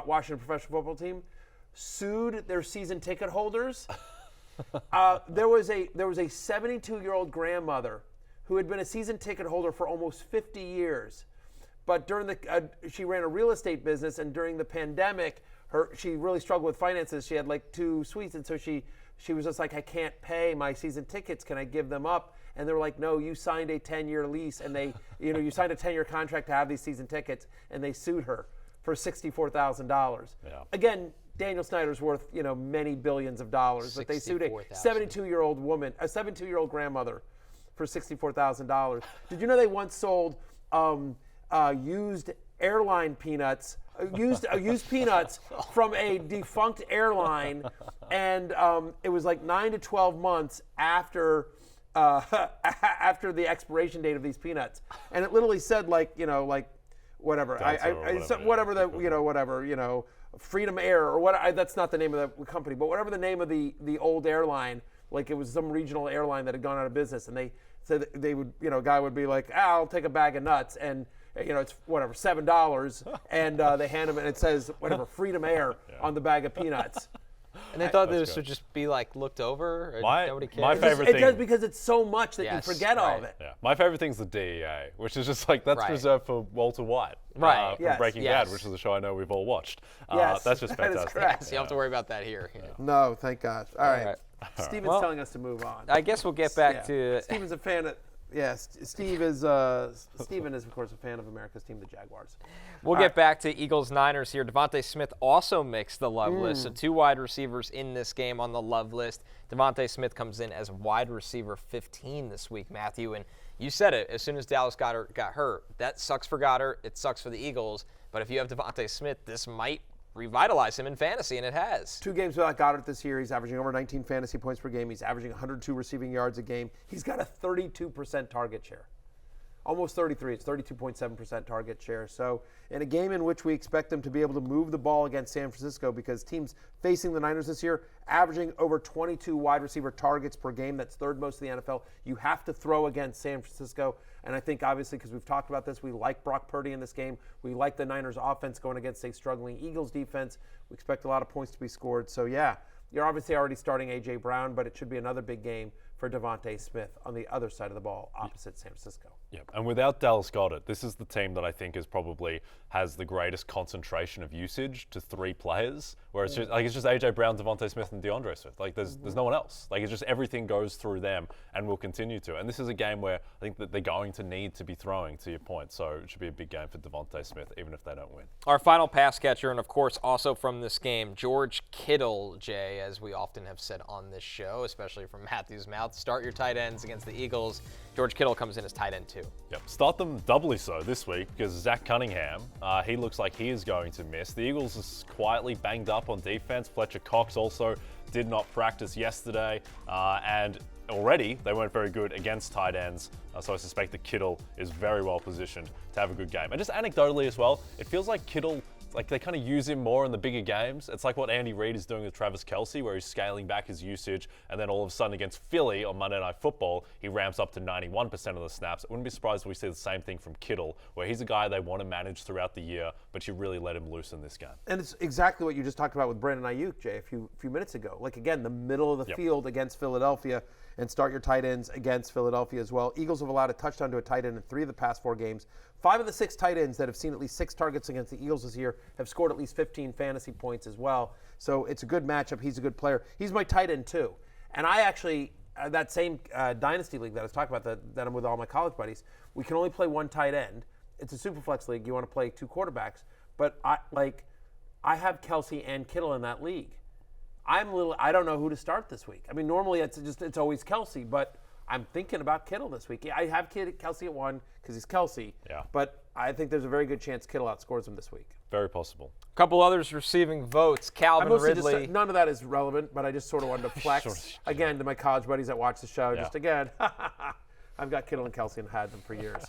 Washington professional football team sued their season ticket holders? There was a 72-year-old grandmother who had been a season ticket holder for almost 50 years. But during she ran a real estate business, and during the pandemic, she really struggled with finances. She had 2 suites, and so she was just like, I can't pay my season tickets. Can I give them up? And they were like, no, you signed a 10-year lease, and they, you signed a 10-year contract to have these season tickets, and they sued her for $64,000. Yeah. Again, Daniel Snyder's worth, many billions of dollars, but they sued a 72-year-old woman, a 72-year-old grandmother, for $64,000. Did you know they once sold used airline peanuts, used peanuts from a defunct airline, and it was 9 to 12 months after the expiration date of these peanuts, and it literally said whatever, Freedom Air or what? That's not the name of the company, but whatever the name of the old airline, it was some regional airline that had gone out of business, and they said they would, a guy would be like, I'll take a bag of nuts, and it's whatever, $7, and they hand him, and it says whatever, Freedom Air on the bag of peanuts. And they thought this would just be looked over? My favorite thing. It does because it's so much that you forget all of it. Yeah. My favorite thing's the DEA, which is just that's reserved for Walter White. Right. From Breaking Bad, which is a show I know we've all watched. That's just fantastic. That is correct. So you don't have to worry about that here. No, thank God. All right. Steven's telling us to move on. I guess we'll get back to... Steven's a fan of... Yes, Steven is, of course, a fan of America's team, the Jaguars. We'll get back to Eagles-Niners here. DeVonta Smith also makes the love list. So 2 wide receivers in this game on the love list. DeVonta Smith comes in as wide receiver 15 this week, Matthew. And you said it, as soon as Dallas got hurt. That sucks for Goddard. It sucks for the Eagles. But if you have DeVonta Smith, this might revitalize him in fantasy, and it has. 2 games without Goddard this year. He's averaging over 19 fantasy points per game. He's averaging 102 receiving yards a game. He's got a 32% target share. almost 33. It's 32.7% target share. So in a game in which we expect them to be able to move the ball against San Francisco, because teams facing the Niners this year averaging over 22 wide receiver targets per game, that's third most in the NFL. You have to throw against San Francisco. And I think obviously, because we've talked about this, we like Brock Purdy in this game. We like the Niners offense going against a struggling Eagles defense. We expect a lot of points to be scored. So yeah, you're obviously already starting A.J. Brown, but it should be another big game for DeVonta Smith on the other side of the ball opposite San Francisco. Yep. And without Dallas Goedert, this is the team that I think is probably has the greatest concentration of usage to 3 players, where it's just like it's just A.J. Brown, DeVonta Smith, and DeAndre Swift. Like there's no one else. Like it's just everything goes through them and will continue to. And this is a game where I think that they're going to need to be throwing, to your point. So it should be a big game for DeVonta Smith, even if they don't win. Our final pass catcher, and of course also from this game, George Kittle, Jay, as we often have said on this show, especially from Matthew's mouth. Start your tight ends against the Eagles. George Kittle comes in as tight end 2. Yep. Start them doubly so this week because Zach Cunningham, he looks like he is going to miss. The Eagles is quietly banged up on defense. Fletcher Cox also did not practice yesterday, and already they weren't very good against tight ends. So I suspect that Kittle is very well positioned to have a good game. And just anecdotally as well, it feels like Kittle, like they kind of use him more in the bigger games. It's like what Andy Reid is doing with Travis Kelce, where he's scaling back his usage, and then all of a sudden against Philly on Monday Night Football, he ramps up to 91% of the snaps. I wouldn't be surprised if we see the same thing from Kittle, where he's a guy they want to manage throughout the year, but you really let him loose in this game. And it's exactly what you just talked about with Brandon Aiyuk, Jay, a few minutes ago. Like, again, the middle of the field against Philadelphia, and start your tight ends against Philadelphia as well. Eagles have allowed a touchdown to a tight end in 3 of the past 4 games. 5 of the 6 tight ends that have seen at least 6 targets against the Eagles this year have scored at least 15 fantasy points as well. So it's a good matchup. He's a good player. He's my tight end too. And I actually, that same dynasty league that I was talking about that I'm with all my college buddies, we can only play 1 tight end. It's a super flex league. You want to play 2 quarterbacks. But I have Kelce and Kittle in that league. I don't know who to start this week. I mean, normally it's always Kelce, but I'm thinking about Kittle this week. I have Kelce at 1 because he's Kelce. Yeah. But I think there's a very good chance Kittle outscores him this week. Very possible. A couple others receiving votes. Calvin Ridley. None of that is relevant, but I just sort of wanted to flex Sure. again to my college buddies that watch the show. Yeah. Just again, I've got Kittle and Kelce and had them for years.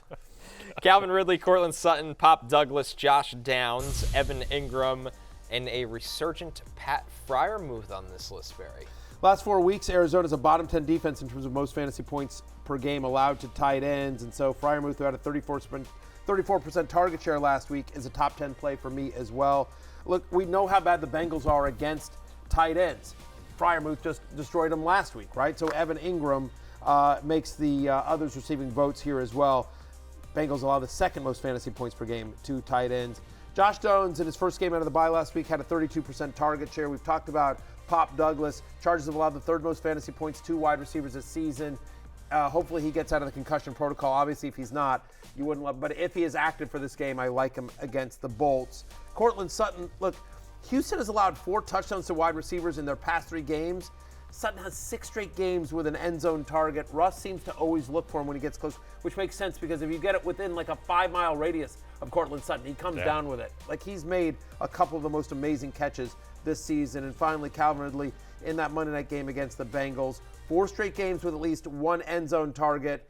Calvin Ridley, Courtland Sutton, Pop Douglas, Josh Downs, Evan Engram, and a resurgent Pat Freiermuth on this list, Barry. Last 4 weeks, Arizona's a bottom 10 defense in terms of most fantasy points per game allowed to tight ends. And so Freiermuth, who had a 34% target share last week, is a top 10 play for me as well. Look, we know how bad the Bengals are against tight ends. Freiermuth just destroyed them last week, right? So Evan Engram makes the others receiving votes here as well. Bengals allow the 2nd most fantasy points per game to tight ends. Josh Jones, in his first game out of the bye last week, had a 32% target share. We've talked about Pop Douglas. Chargers have allowed the 3rd most fantasy points to wide receivers this season. Hopefully he gets out of the concussion protocol. Obviously, if he's not, you wouldn't love. But if he is active for this game, I like him against the Bolts. Courtland Sutton, look, Houston has allowed 4 touchdowns to wide receivers in their past 3 games. Sutton has 6 straight games with an end zone target. Russ seems to always look for him when he gets close, which makes sense because if you get it within like a 5-mile radius of Courtland Sutton, he comes down with it. Like, he's made a couple of the most amazing catches this season. And finally, Calvin Ridley in that Monday night game against the Bengals. 4 straight games with at least 1 end zone target.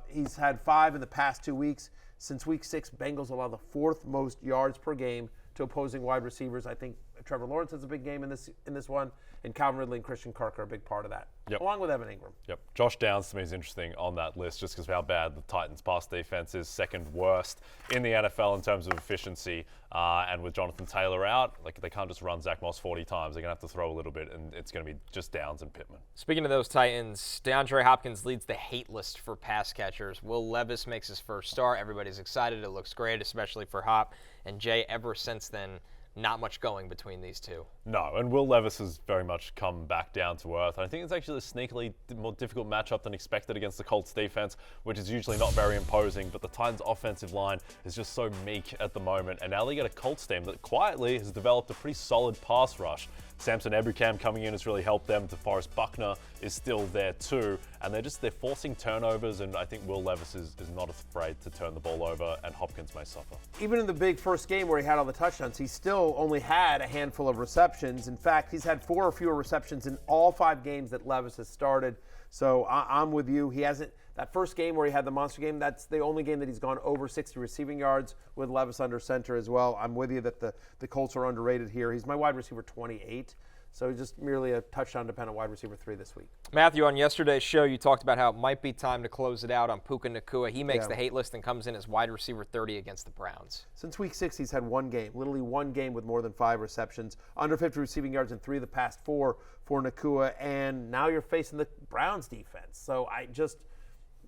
He's had 5 in the past 2 weeks. Since week 6, Bengals allow the 4th most yards per game to opposing wide receivers. I think Trevor Lawrence has a big game in this one, and Calvin Ridley and Christian Kirk are a big part of that, along with Evan Engram. Yep. Josh Downs to me is interesting on that list just because of how bad the Titans' pass defense is, 2nd worst in the NFL in terms of efficiency. And with Jonathan Taylor out, like they can't just run Zack Moss 40 times. They're going to have to throw a little bit, and it's going to be just Downs and Pittman. Speaking of those Titans, DeAndre Hopkins leads the hate list for pass catchers. Will Levis makes his first start. Everybody's excited. It looks great, especially for Hop. And Jay, ever since then, not much going between these two. No, and Will Levis has very much come back down to earth. I think it's actually a sneakily more difficult matchup than expected against the Colts defense, which is usually not very imposing, but the Titans offensive line is just so meek at the moment, and now they get a Colts team that quietly has developed a pretty solid pass rush. Samson Ebukam coming in has really helped them. DeForest Buckner is still there too, and they're forcing turnovers, and I think Will Levis is not afraid to turn the ball over, and Hopkins may suffer. Even in the big first game where he had all the touchdowns, he still only had a handful of receptions. In fact, he's had 4 or fewer receptions in all 5 games that Levis has started. So I'm with you. He hasn't that first game where he had the monster game, that's the only game that he's gone over 60 receiving yards with Levis under center as well. I'm with you that the Colts are underrated here. He's my wide receiver 28. So he's just merely a touchdown-dependent wide receiver 3 this week. Matthew, on yesterday's show, you talked about how it might be time to close it out on Puka Nacua. He makes the hate list and comes in as wide receiver 30 against the Browns. Since week 6, he's had one game, literally one game with more than 5 receptions, under 50 receiving yards in 3 of the past 4 for Nacua, and now you're facing the Browns defense. So I just,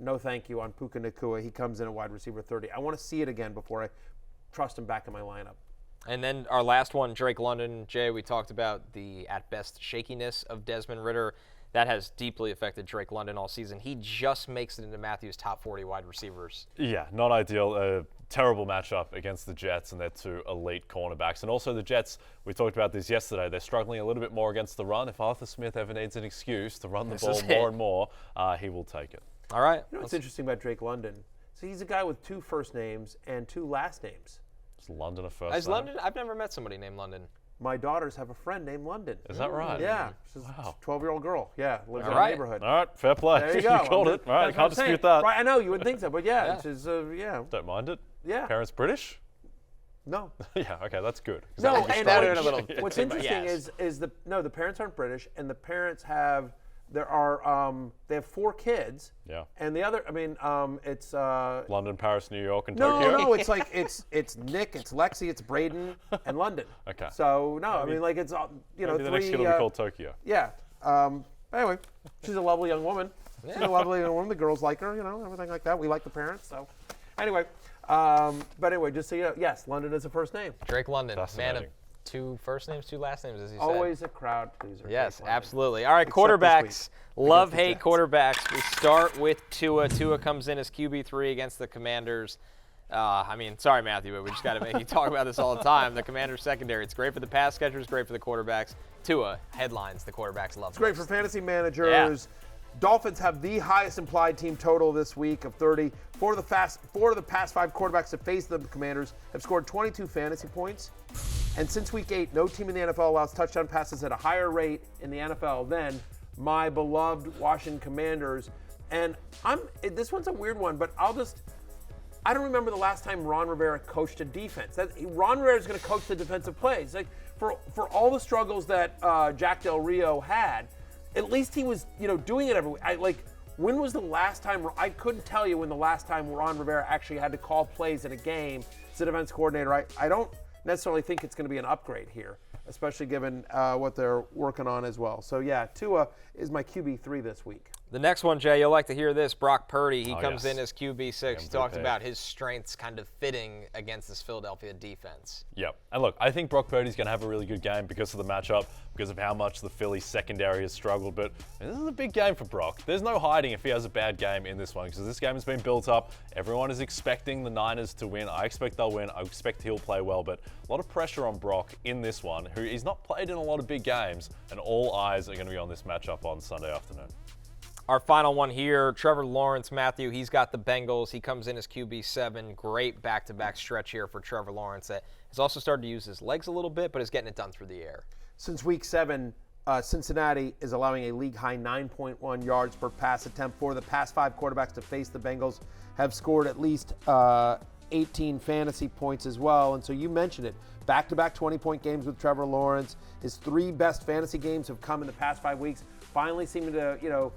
no thank you on Puka Nacua. He comes in at wide receiver 30. I want to see it again before I trust him back in my lineup. And then our last one, Drake London. Jay, we talked about the, at best, shakiness of Desmond Ridder. That has deeply affected Drake London all season. He just makes it into Matthew's top 40 wide receivers. Yeah, not ideal. A terrible matchup against the Jets and their 2 elite cornerbacks. And also the Jets, we talked about this yesterday, they're struggling a little bit more against the run. If Arthur Smith ever needs an excuse to run the ball more and more, he will take it. All right. You know what's interesting about Drake London? So he's a guy with 2 first names and 2 last names. Is London a first Is name? London? I've never met somebody named London. My daughters have a friend named London. Is that right? Yeah. She's a 12-year-old girl. Yeah, lives in right. the neighborhood. All right, fair play. There you go. called it. All right, I can't dispute that. Right, I know, you wouldn't think so, but yeah. She's, Don't mind it. Yeah. Parents British? No. Yeah, okay, that's good. No, and strange. what's interesting is the parents aren't British, and the parents have they have 4 kids. Yeah. And the other, it's London, Paris, New York, and no, Tokyo? no, it's like it's Nick, it's Lexi, it's Braden, and London. Okay. So no, maybe, it's Maybe the next 3. kid will be called Tokyo. Yeah. Anyway, she's a lovely young woman. She's a lovely young woman. The girls like her, everything like that. We like the parents. So, anyway, just so you know, yes, London is a first name. Drake London, man of Fascinating. 2 first names, 2 last names, as you said. Always a crowd pleaser. Yes, Drake London. absolutely. All right, Except this quarterbacks. week Love, against the hate Jets. quarterbacks. We start with Tua. Tua comes in as QB3 against the Commanders. Sorry, Matthew, but we just got to make you talk about this all the time. The Commanders secondary. It's great for the pass catchers, great for the quarterbacks. Tua headlines the quarterbacks love. It's great for fantasy managers. Yeah. Dolphins have the highest implied team total this week of 30. 4 of the past 5 quarterbacks that face the Commanders have scored 22 fantasy points. And since week 8, no team in the NFL allows touchdown passes at a higher rate in the NFL than my beloved Washington Commanders. And this one's a weird one, but I don't remember the last time Ron Rivera coached a defense. Ron Rivera is going to coach the defensive plays. Like for all the struggles that Jack Del Rio had, at least he was doing it every week. When was the last time? I couldn't tell you when the last time Ron Rivera actually had to call plays in a game as a defense coordinator. I don't necessarily think it's going to be an upgrade here, especially given what they're working on as well. So yeah, Tua is my QB3 this week. The next one, Jay, you'll like to hear this. Brock Purdy, he comes yes. in as QB6. He talked about his strengths kind of fitting against this Philadelphia defense. Yep. And look, I think Brock Purdy's going to have a really good game because of the matchup, because of how much the Philly secondary has struggled. But this is a big game for Brock. There's no hiding if he has a bad game in this one, because this game has been built up. Everyone is expecting the Niners to win. I expect they'll win. I expect he'll play well. But a lot of pressure on Brock in this one, who he's not played in a lot of big games. And all eyes are going to be on this matchup on Sunday afternoon. Our final one here, Trevor Lawrence, Matthew, he's got the Bengals. He comes in as QB7. Great back-to-back stretch here for Trevor Lawrence. That has also started to use his legs a little bit, but is getting it done through the air. Since week 7, Cincinnati is allowing a league-high 9.1 yards per pass attempt. 4 of the past 5 quarterbacks to face the Bengals have scored at least 18 fantasy points as well. And so you mentioned it. Back-to-back 20-point games with Trevor Lawrence. His 3 best fantasy games have come in the past 5 weeks. Finally seeming to,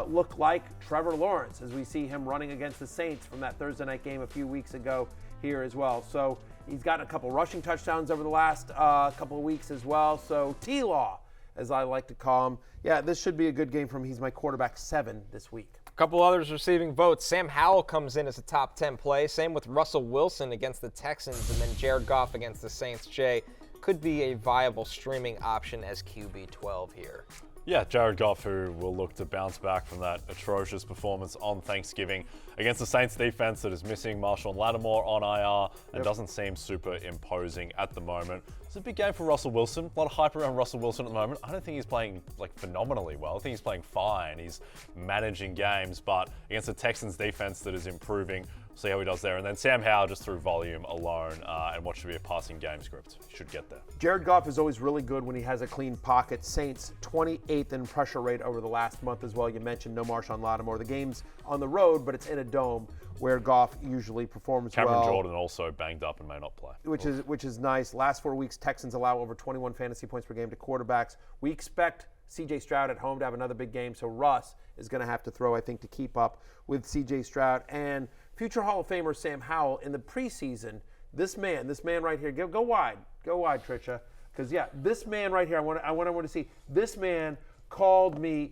look like Trevor Lawrence as we see him running against the Saints from that Thursday night game a few weeks ago here as well. So he's gotten a couple rushing touchdowns over the last couple of weeks as well. So T-Law, as I like to call him. Yeah, this should be a good game for him. He's my quarterback 7 this week. A couple others receiving votes. Sam Howell comes in as a top 10 play. Same with Russell Wilson against the Texans, and then Jared Goff against the Saints. Jay, could be a viable streaming option as QB12 here. Yeah, Jared Goff, who will look to bounce back from that atrocious performance on Thanksgiving against the Saints defense that is missing Marshawn Lattimore on IR and doesn't seem super imposing at the moment. It's a big game for Russell Wilson. A lot of hype around Russell Wilson at the moment. I don't think he's playing phenomenally well. I think he's playing fine. He's managing games, but against the Texans defense that is improving See how he does there. And then Sam Howell just through volume alone and what should be a passing game script. Should get there. Jared Goff is always really good when he has a clean pocket. Saints 28th in pressure rate over the last month as well. You mentioned no Marshawn Lattimore. The game's on the road, but it's in a dome where Goff usually performs Cameron well. Jordan also banged up and may not play. Which is nice. Last 4 weeks, Texans allow over 21 fantasy points per game to quarterbacks. We expect C.J. Stroud at home to have another big game, so Russ is going to have to throw, I think, to keep up with C.J. Stroud. And future Hall of Famer Sam Howell in the preseason, this man right here, go wide, Trisha, because this man right here, I want to see. This man called me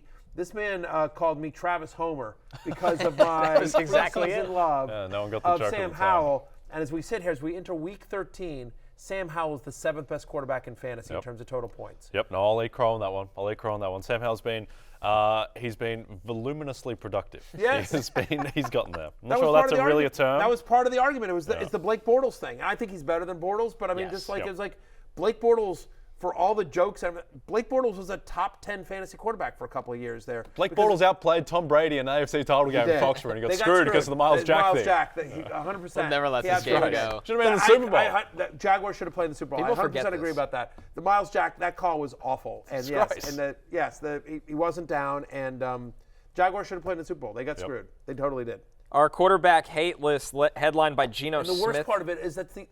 Travis Homer because of my preseason love no one got the of joke Sam at the time. Howell. And as we sit here, as we enter Week 13, Sam Howell is the 7th best quarterback in fantasy in terms of total points. Yep, no, I'll eat crow on that one. Sam Howell's been he's been voluminously productive. Yes. He's gotten there. I'm not sure that's really a term. That was part of the argument. It's the Blake Bortles thing. I think he's better than Bortles, but I mean, it was like Blake Bortles, for all the jokes, Blake Bortles was a top 10 fantasy quarterback for a couple of years there. Blake Bortles outplayed Tom Brady in the AFC title game in Foxborough, and he got screwed because of the Miles Jack thing. 100%. We'll never let this game go. Should have been in the Super Bowl. The Jaguars should have played in the Super Bowl. People I 100% forget agree this. about that. The Miles Jack, that call was awful. And he wasn't down, and Jaguars should have played in the Super Bowl. They got screwed. They totally did. Our quarterback hate list headlined by Geno And the Smith. worst part of it is that's the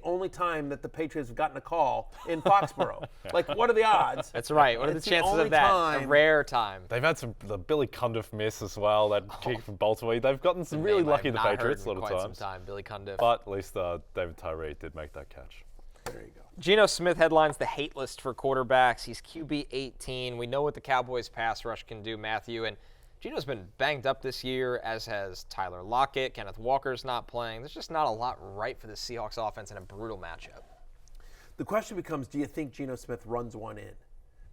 only time that the Patriots have gotten a call in Foxborough. Like, what are the odds? That's right. What are the It's the chances only of that? time. A rare time. They've had the Billy Cundiff miss as well, that kick from Baltimore. They've gotten some really lucky, the Patriots, a lot of quite times. some time, Billy Cundiff. But at least David Tyree did make that catch. There you go. Geno Smith headlines the hate list for quarterbacks. He's QB 18. We know what the Cowboys pass rush can do, Matthew, and Geno's been banged up this year, as has Tyler Lockett. Kenneth Walker's not playing. There's just not a lot right for the Seahawks offense in a brutal matchup. The question becomes, do you think Geno Smith runs one in?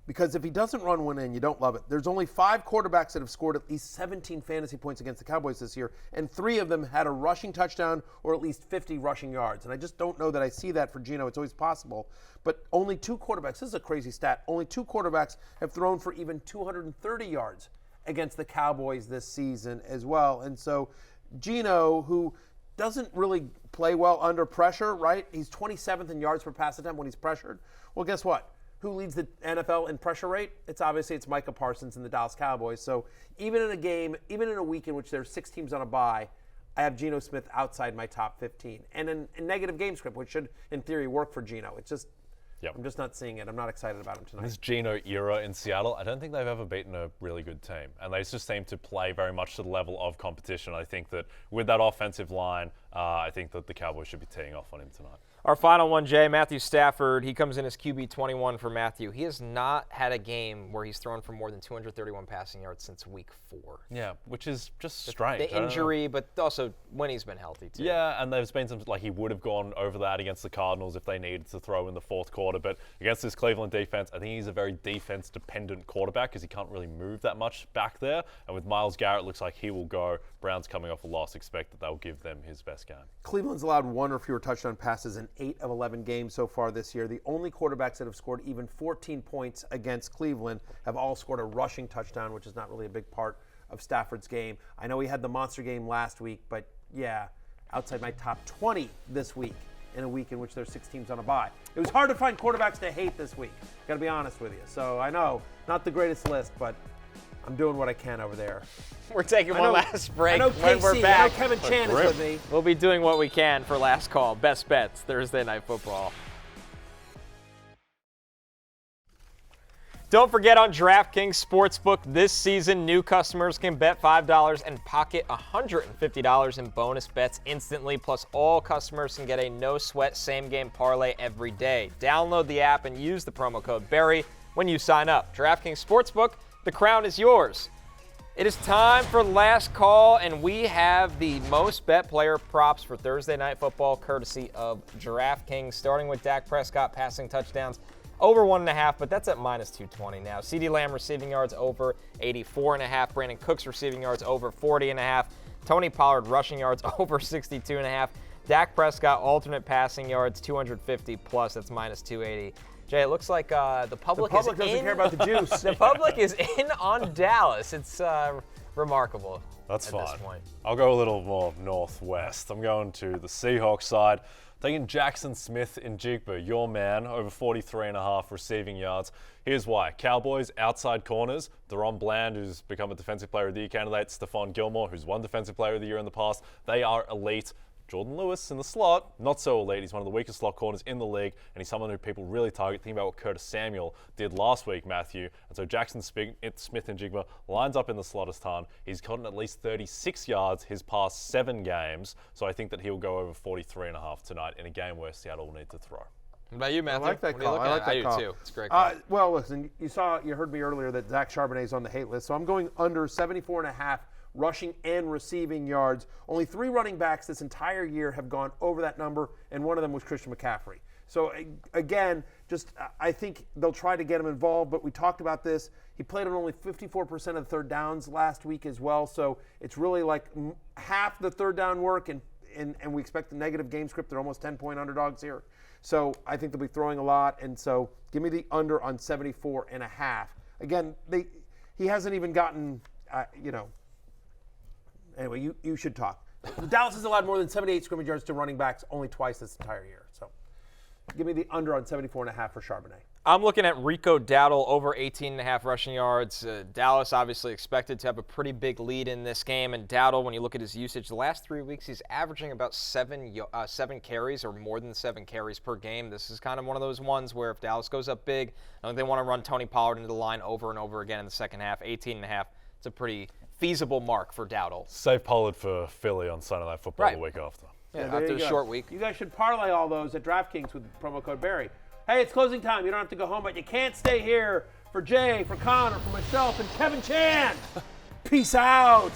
Because if he doesn't run one in, you don't love it. There's only 5 quarterbacks that have scored at least 17 fantasy points against the Cowboys this year, and 3 of them had a rushing touchdown or at least 50 rushing yards. And I just don't know that I see that for Geno. It's always possible. But only 2 quarterbacks, this is a crazy stat, only 2 quarterbacks have thrown for even 230 yards against the Cowboys this season as well. And so Geno, who doesn't really play well under pressure, right? He's 27th in yards per pass attempt when he's pressured. Well, guess what? Who leads the NFL in pressure rate? It's Micah Parsons and the Dallas Cowboys. So even in a week in which there's 6 teams on a bye, I have Geno Smith outside my top 15. And in negative game script, which should, in theory, work for Geno. It's just, I'm just not seeing it. I'm not excited about him tonight. This Geno era in Seattle, I don't think they've ever beaten a really good team. And they just seem to play very much to the level of competition. I think that with that offensive line, I think that the Cowboys should be teeing off on him tonight. Our final one, Jay, Matthew Stafford. He comes in as QB 21 for Matthew. He has not had a game where he's thrown for more than 231 passing yards since week 4. Yeah, which is just strange. The injury, but also when he's been healthy, too. Yeah, and there's been some, like, he would have gone over that against the Cardinals if they needed to throw in the fourth quarter. But against this Cleveland defense, I think he's a very defense-dependent quarterback because he can't really move that much back there. And with Myles Garrett, it looks like he will go. Browns coming off a loss, expect that they'll give them his best game. Cleveland's allowed 1 or fewer touchdown passes in 8 of 11 games so far this year. The only quarterbacks that have scored even 14 points against Cleveland have all scored a rushing touchdown, which is not really a big part of Stafford's game. I know he had the monster game last week, but outside my top 20 this week in a week in which there's 6 teams on a bye. It was hard to find quarterbacks to hate this week. Got to be honest with you. So I know, not the greatest list, but I'm doing what I can over there. We're taking one last break. I know When KC, we're back, I know Kevin Chan is with me. we'll be doing what we can for Last Call. Best Bets, Thursday Night Football. Don't forget, on DraftKings Sportsbook this season, new customers can bet $5 and pocket $150 in bonus bets instantly. Plus, all customers can get a no-sweat same-game parlay every day. Download the app and use the promo code BERRY when you sign up. DraftKings Sportsbook, the crown is yours. It is time for Last Call, and we have the most bet player props for Thursday Night Football, courtesy of DraftKings, starting with Dak Prescott passing touchdowns. Over 1.5, but that's at minus 220 now. CeeDee Lamb receiving yards over 84.5. Brandon Cooks receiving yards over 40.5. Tony Pollard rushing yards over 62.5. Dak Prescott alternate passing yards 250 plus. That's minus 280. Jay, it looks like the public doesn't care about the juice. The public is in on Dallas. It's remarkable. That's at fine. this point. I'll go a little more northwest. I'm going to the Seahawks side. Taking Jackson Smith in Jigba, your man, over 43.5 receiving yards. Here's why. Cowboys outside corners. Deron Bland, who's become a Defensive Player of the Year candidate. Stephon Gilmore, who's won Defensive Player of the Year in the past. They are elite. Jordan Lewis in the slot, not so elite. He's one of the weakest slot corners in the league, and he's someone who people really target. Think about what Curtis Samuel did last week, Matthew. And so Jackson Smith and Jigba lines up in the slot as ton. He's gotten at least 36 yards his past 7 games, so I think that he'll go over 43.5 tonight in a game where Seattle will need to throw. What about you, Matthew? I like that What are you call. looking I like at? that call. do too. It's a great call. Well, listen, you heard me earlier that Zach Charbonnet's on the hate list, so I'm going under 74.5 rushing and receiving yards. Only 3 running backs this entire year have gone over that number, and one of them was Christian McCaffrey. So again, I think they'll try to get him involved, but we talked about this. He played on only 54% of the third downs last week as well, so it's really like half the third down work, and we expect a negative game script. They're almost 10-point underdogs here. So I think they'll be throwing a lot, and so give me the under on 74.5. Again, he hasn't even gotten, Anyway, you should talk. Dallas has allowed more than 78 scrimmage yards to running backs only twice this entire year. So give me the under on 74.5 for Charbonnet. I'm looking at Rico Dowdle over 18.5 rushing yards. Dallas obviously expected to have a pretty big lead in this game. And Dowdle, when you look at his usage, the last 3 weeks, he's averaging about 7 carries or more than 7 carries per game. This is kind of one of those ones where if Dallas goes up big, I think they want to run Tony Pollard into the line over and over again in the second half. 18.5, it's a pretty feasible mark for Dowdle. Save Pollard for Philly on Sunday Night Football the week after. Yeah, there after you a go. short week. You guys should parlay all those at DraftKings with promo code Barry. Hey, it's closing time. You don't have to go home, but you can't stay here. For Jay, for Connor, for myself, and Kevin Chan. Peace out.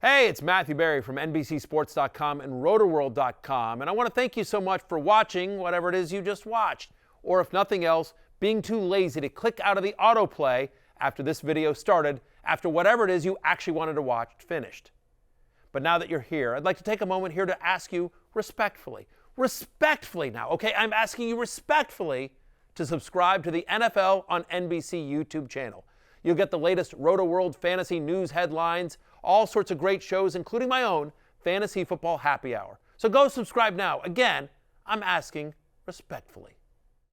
Hey, it's Matthew Berry from NBCSports.com and Rotoworld.com, and I want to thank you so much for watching whatever it is you just watched, or if nothing else, being too lazy to click out of the autoplay after this video started, after whatever it is you actually wanted to watch finished. But now that you're here, I'd like to take a moment here to ask you respectfully now, okay? I'm asking you respectfully to subscribe to the NFL on NBC YouTube channel. You'll get the latest Rotoworld fantasy news headlines, all sorts of great shows, including my own Fantasy Football Happy Hour. So go subscribe now. Again, I'm asking respectfully.